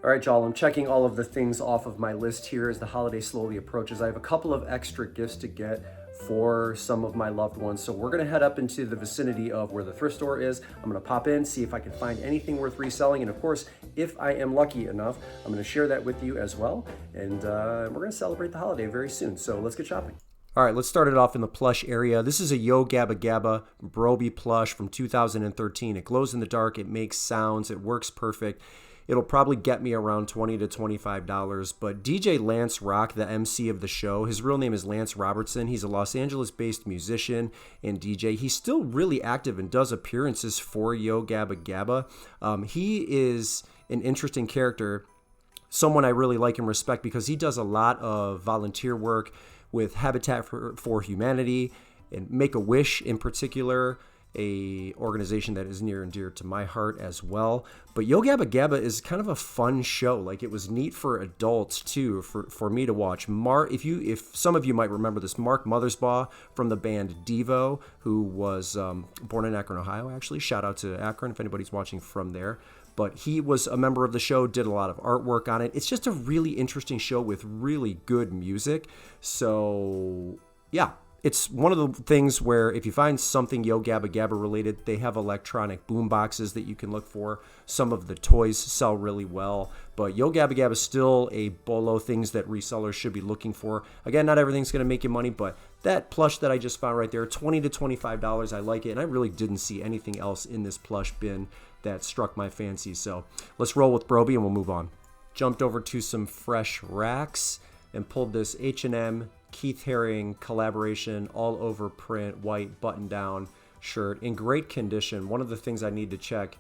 All right, y'all, I'm checking all of the things off of my list here as the holiday slowly approaches. I have a couple of extra gifts to get for some of my loved ones. So we're gonna head up into the vicinity of where the thrift store is. I'm gonna pop in, see if I can find anything worth reselling. And of course, if I am lucky enough, I'm gonna share that with you as well. And we're gonna celebrate the holiday very soon. So let's get shopping. All right, let's start it off in the plush area. This is a Yo Gabba Gabba Broby plush from 2013. It glows in the dark, it makes sounds, it works perfect. It'll probably get me around $20 to $25, but DJ Lance Rock, the MC of the show, his real name is Lance Robertson. He's a Los Angeles-based musician and DJ. He's still really active and does appearances for Yo Gabba Gabba. He is an interesting character, someone I really like and respect because he does a lot of volunteer work with Habitat for Humanity and Make-A-Wish in particular, a organization that is near and dear to my heart as well. But Yo Gabba Gabba is kind of a fun show. Like, it was neat for adults too, for me to watch. If some of you might remember this, Mark Mothersbaugh from the band Devo, who was born in Akron, Ohio, actually. Shout out to Akron if anybody's watching from there. But he was a member of the show, did a lot of artwork on it. It's just a really interesting show with really good music. So, yeah. It's one of the things where if you find something Yo Gabba Gabba related, they have electronic boom boxes that you can look for. Some of the toys sell really well, but Yo Gabba Gabba is still a bolo, things that resellers should be looking for. Again, not everything's going to make you money, but that plush that I just found right there, $20 to $25, I like it, and I really didn't see anything else in this plush bin that struck my fancy. So let's roll with Broby and we'll move on. Jumped over to some fresh racks and pulled this H&M Keith Haring collaboration all over print white button down shirt in great condition. One of the things I need to check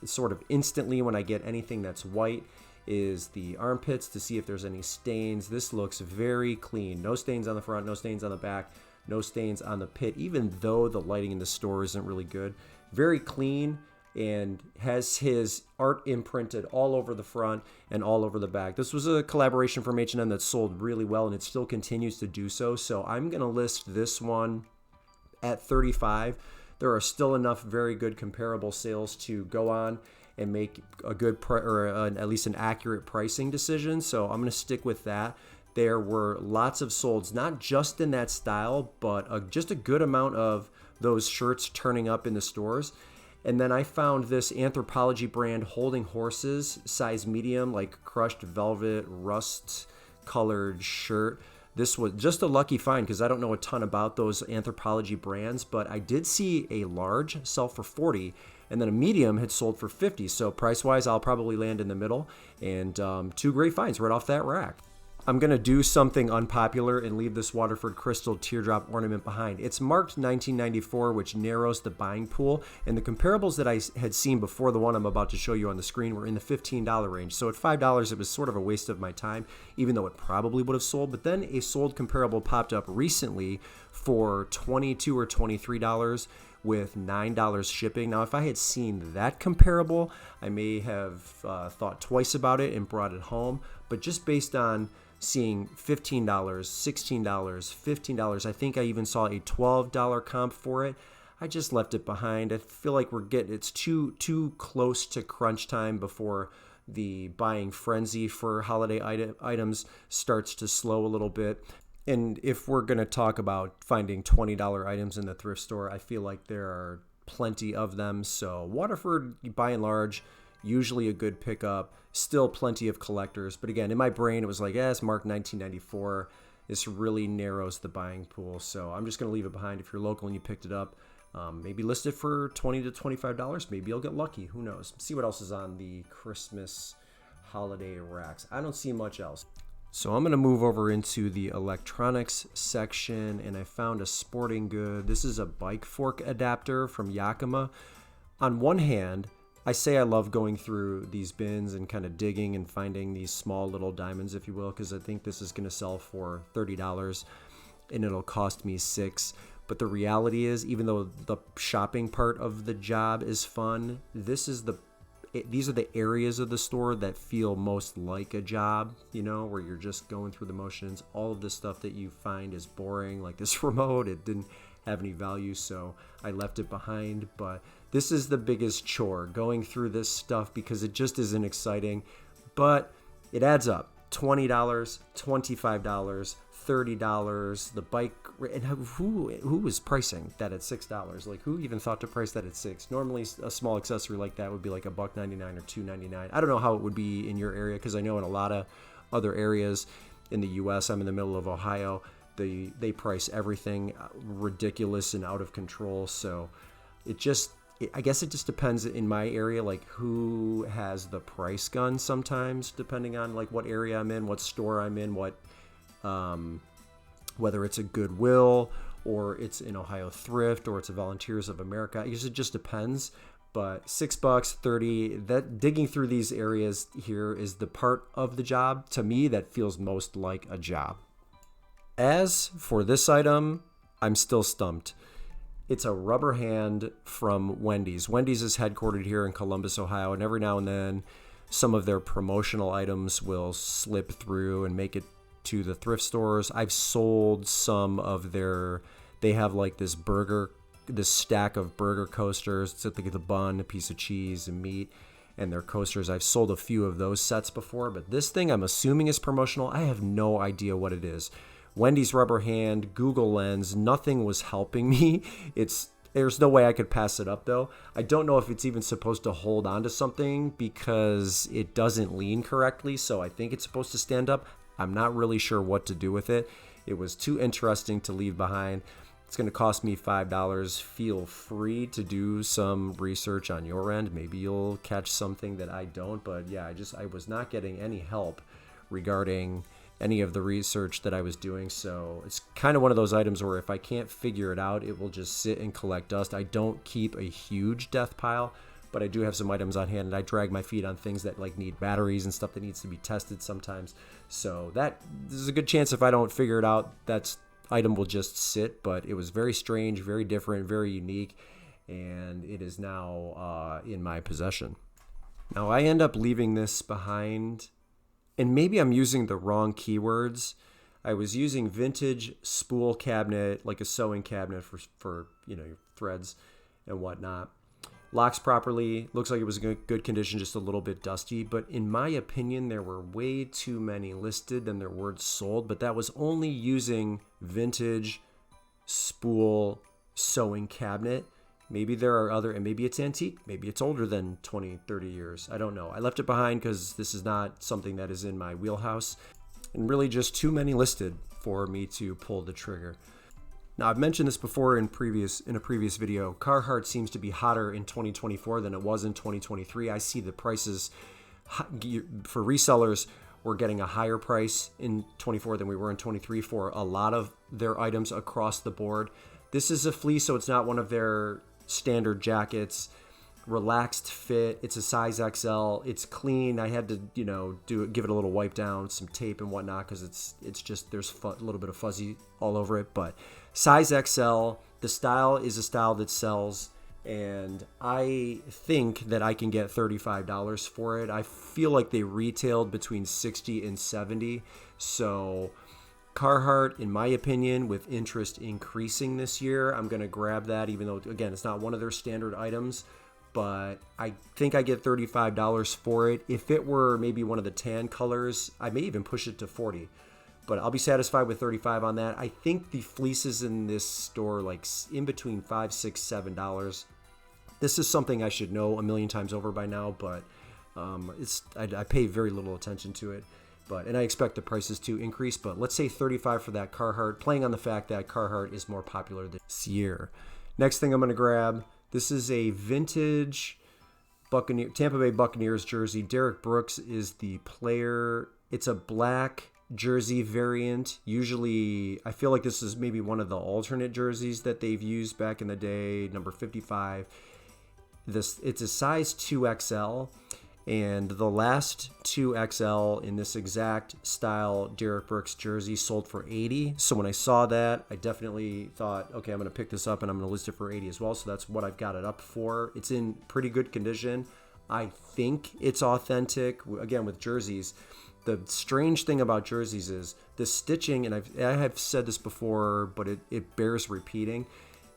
sort of instantly when I get anything that's white is the armpits to see if there's any stains. This looks very clean. No stains on the front, no stains on the back, no stains on the pit, even though the lighting in the store isn't really good. Very clean, and has his art imprinted all over the front and all over the back. This was a collaboration from H&M that sold really well, and it still continues to do so. So I'm going to list this one at $35. There are still enough very good comparable sales to go on and make a good at least an accurate pricing decision. So I'm going to stick with that. There were lots of solds, not just in that style, but just a good amount of those shirts turning up in the stores. And then I found this Anthropology brand Holding Horses, size medium, like crushed velvet, rust colored shirt. This was just a lucky find because I don't know a ton about those Anthropology brands, but I did see a large sell for $40, and then a medium had sold for $50. So price-wise, I'll probably land in the middle, and two great finds right off that rack. I'm going to do something unpopular and leave this Waterford crystal teardrop ornament behind. It's marked 1994, which narrows the buying pool, and the comparables that I had seen before the one I'm about to show you on the screen were in the $15 range. So at $5, it was sort of a waste of my time, even though it probably would have sold. But then a sold comparable popped up recently for $22 or $23 with $9 shipping. Now, if I had seen that comparable, I may have thought twice about it and brought it home. But just based on seeing $15, $16, $15. I think I even saw a $12 comp for it. I just left it behind. I feel like it's too close to crunch time before the buying frenzy for holiday items starts to slow a little bit. And if we're going to talk about finding $20 items in the thrift store, I feel like there are plenty of them. So Waterford, by and large, usually a good pickup. Still plenty of collectors. But again, in my brain, it was like, it's marked 1994. This really narrows the buying pool. So I'm just going to leave it behind. If you're local and you picked it up, maybe list it for $20 to $25. Maybe you'll get lucky. Who knows? See what else is on the Christmas holiday racks. I don't see much else. So I'm going to move over into the electronics section, and I found a sporting good. This is a bike fork adapter from Yakima. On one hand, I say I love going through these bins and kind of digging and finding these small little diamonds, if you will, because I think this is going to sell for $30 and it'll cost me $6. But the reality is, even though the shopping part of the job is fun, these are the areas of the store that feel most like a job, where you're just going through the motions. All of the stuff that you find is boring, like this remote. It didn't have any value, so I left it behind. But this is the biggest chore, going through this stuff, because it just isn't exciting. but it adds up. $20, $25, $30. The bike, and who was pricing that at $6? Like, who even thought to price that at $6? Normally, a small accessory like that would be like $1.99 or $2.99. I don't know how it would be in your area, because I know in a lot of other areas in the U.S., I'm in the middle of Ohio, they price everything ridiculous and out of control. So I guess it just depends in my area, like who has the price gun sometimes, depending on like what area I'm in, what store I'm in, whether it's a Goodwill or it's an Ohio Thrift or it's a Volunteers of America. I guess it just depends. But $6, 30, that digging through these areas here is the part of the job to me that feels most like a job. As for this item, I'm still stumped. It's a rubber hand from Wendy's. Wendy's is headquartered here in Columbus, Ohio, and every now and then some of their promotional items will slip through and make it to the thrift stores. I've sold some of they have like this stack of burger coasters. It's like the bun, a piece of cheese, and meat, and their coasters. I've sold a few of those sets before, but this thing I'm assuming is promotional. I have no idea what it is. Wendy's rubber hand, Google Lens, nothing was helping me. There's no way I could pass it up though. I don't know if it's even supposed to hold on to something because it doesn't lean correctly, so I think it's supposed to stand up. I'm not really sure what to do with it. It was too interesting to leave behind. It's going to cost me $5. Feel free to do some research on your end. Maybe you'll catch something that I don't, but yeah, I was not getting any help regarding any of the research that I was doing. So it's kind of one of those items where if I can't figure it out, it will just sit and collect dust. I don't keep a huge death pile, but I do have some items on hand, and I drag my feet on things that like need batteries and stuff that needs to be tested sometimes. So there's a good chance if I don't figure it out, that item will just sit. But it was very strange, very different, very unique, and it is now in my possession. Now I end up leaving this behind, and maybe I'm using the wrong keywords. I was using vintage spool cabinet, like a sewing cabinet for your threads and whatnot. Locks properly, looks like it was in good condition, just a little bit dusty. But in my opinion, there were way too many listed than there were sold. But that was only using vintage spool sewing cabinet. Maybe there are other, and maybe it's antique. Maybe it's older than 20, 30 years. I don't know. I left it behind because this is not something that is in my wheelhouse. And really just too many listed for me to pull the trigger. Now, I've mentioned this before in a previous video. Carhartt seems to be hotter in 2024 than it was in 2023. I see the prices for resellers. We're getting a higher price in 24 than we were in 23 for a lot of their items across the board. This is a fleece, so it's not one of their standard jackets. Relaxed fit. It's a size XL. It's clean. I had to, give it a little wipe down, some tape and whatnot, because it's just there's a little bit of fuzzy all over it. But size XL. The style is a style that sells, and I think that I can get $35 for it. I feel like they retailed between $60 and $70. So Carhartt, in my opinion, with interest increasing this year, I'm going to grab that, even though, again, it's not one of their standard items. But I think I get $35 for it. If it were maybe one of the tan colors, I may even push it to $40. But I'll be satisfied with $35 on that. I think the fleeces in this store, like in between $5, $6, $7. This is something I should know a million times over by now, but I pay very little attention to it. And I expect the prices to increase. But let's say $35 for that Carhartt, playing on the fact that Carhartt is more popular this year. Next thing I'm going to grab. This is a vintage Tampa Bay Buccaneers jersey. Derek Brooks is the player. It's a black jersey variant. Usually, I feel like this is maybe one of the alternate jerseys that they've used back in the day, number 55. It's a size 2XL, and the last 2XL in this exact style Derek Brooks jersey sold for $80. So when I saw that, I definitely thought, okay, I'm going to pick this up and I'm going to list it for $80 as well. So that's what I've got it up for. It's in pretty good condition. I think it's authentic. Again, with jerseys, the strange thing about jerseys is the stitching, and I have said this before, but it bears repeating.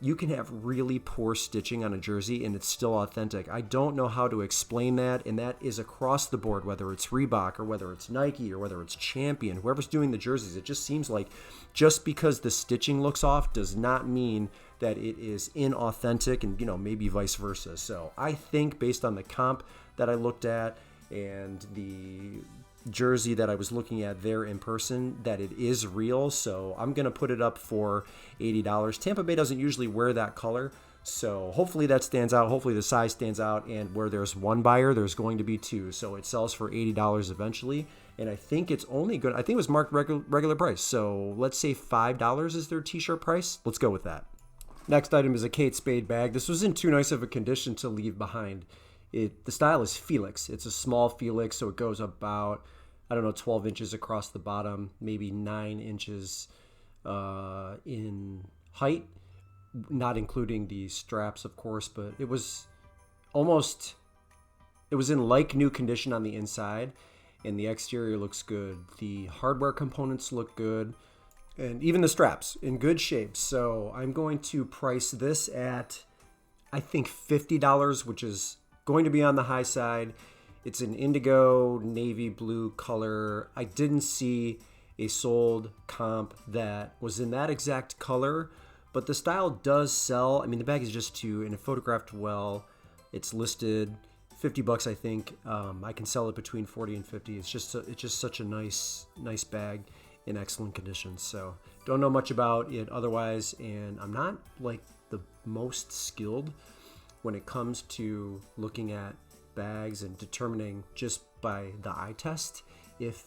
you can have really poor stitching on a jersey and it's still authentic. I don't know how to explain that, and that is across the board, whether it's Reebok or whether it's Nike or whether it's Champion, whoever's doing the jerseys. It just seems like just because the stitching looks off does not mean that it is inauthentic, and maybe vice versa. So I think based on the comp that I looked at and the jersey that I was looking at there in person, that it is real. So I'm going to put it up for $80. Tampa Bay doesn't usually wear that color, so hopefully that stands out. Hopefully the size stands out, and where there's one buyer, there's going to be two. So it sells for $80 eventually, and I think it's only good. I think it was marked regular price. So let's say $5 is their t-shirt price. Let's go with that. Next item is a Kate Spade bag. This was in too nice of a condition to leave behind. The style is Felix. It's a small Felix, so it goes about 12 inches across the bottom, maybe 9 inches in height, not including the straps, of course, but it was in like new condition on the inside, and the exterior looks good. The hardware components look good, and even the straps in good shape. So I'm going to price this at, I think, $50, which is going to be on the high side. It's an indigo navy blue color. I didn't see a sold comp that was in that exact color, but the style does sell. I mean, the bag is just and it photographed well. It's listed $50, I think. I can sell it between 40 and 50. It's just such a nice bag in excellent condition. So don't know much about it otherwise, and I'm not like the most skilled when it comes to looking at bags and determining just by the eye test if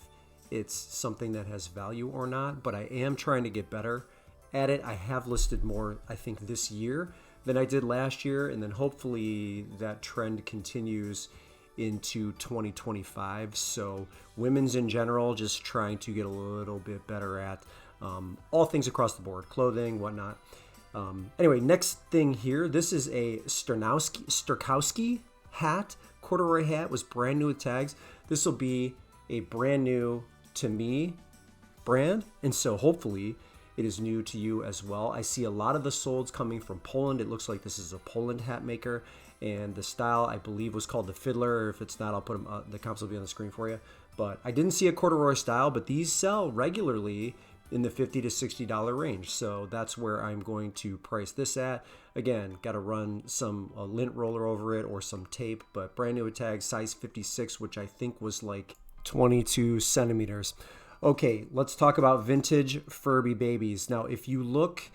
it's something that has value or not, but I am trying to get better at it. I have listed more, I think, this year than I did last year, and then hopefully that trend continues into 2025. So women's in general, just trying to get a little bit better at all things across the board, clothing, whatnot. Anyway, next thing here, this is a Sterkowski hat. Corduroy hat, was brand new with tags. This will be a brand new to me brand, and so hopefully it is new to you as well. I see a lot of the solds coming from Poland. It looks like this is a Poland hat maker, and the style I believe was called the Fiddler. If it's not, I'll put them. The comps will be on the screen for you. But I didn't see a corduroy style, but these sell regularly in the $50 to $60 range. So that's where I'm going to price this at. Again, got to run some lint roller over it or some tape, but brand new with tags, size 56, which I think was like 22 centimeters. Okay, let's talk about vintage Furby babies. Now, if you look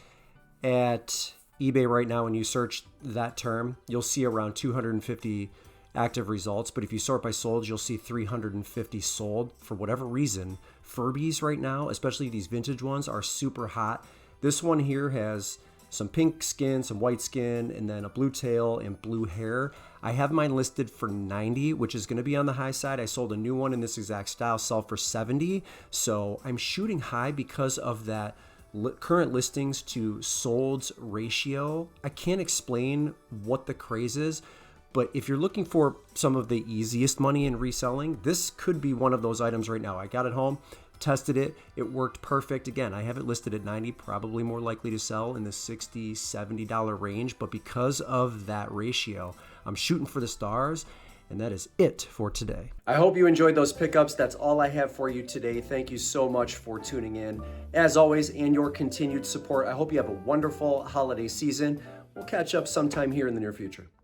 at eBay right now and you search that term, you'll see around 250 active results, but if you sort by sold, you'll see 350 sold. For whatever reason, Furbies right now, especially these vintage ones, are super hot. This one here has some pink skin, some white skin, and then a blue tail and blue hair. I have mine listed for $90, which is going to be on the high side. I sold a new one in this exact style, sell for $70. So I'm shooting high because of that current listings to solds ratio. I can't explain what the craze is, but if you're looking for some of the easiest money in reselling, this could be one of those items right now. I got it home, tested it, it worked perfect. Again, I have it listed at $90, probably more likely to sell in the $60, $70 range, but because of that ratio, I'm shooting for the stars. And that is it for today. I hope you enjoyed those pickups. That's all I have for you today. Thank you so much for tuning in, as always, and your continued support. I hope you have a wonderful holiday season. We'll catch up sometime here in the near future.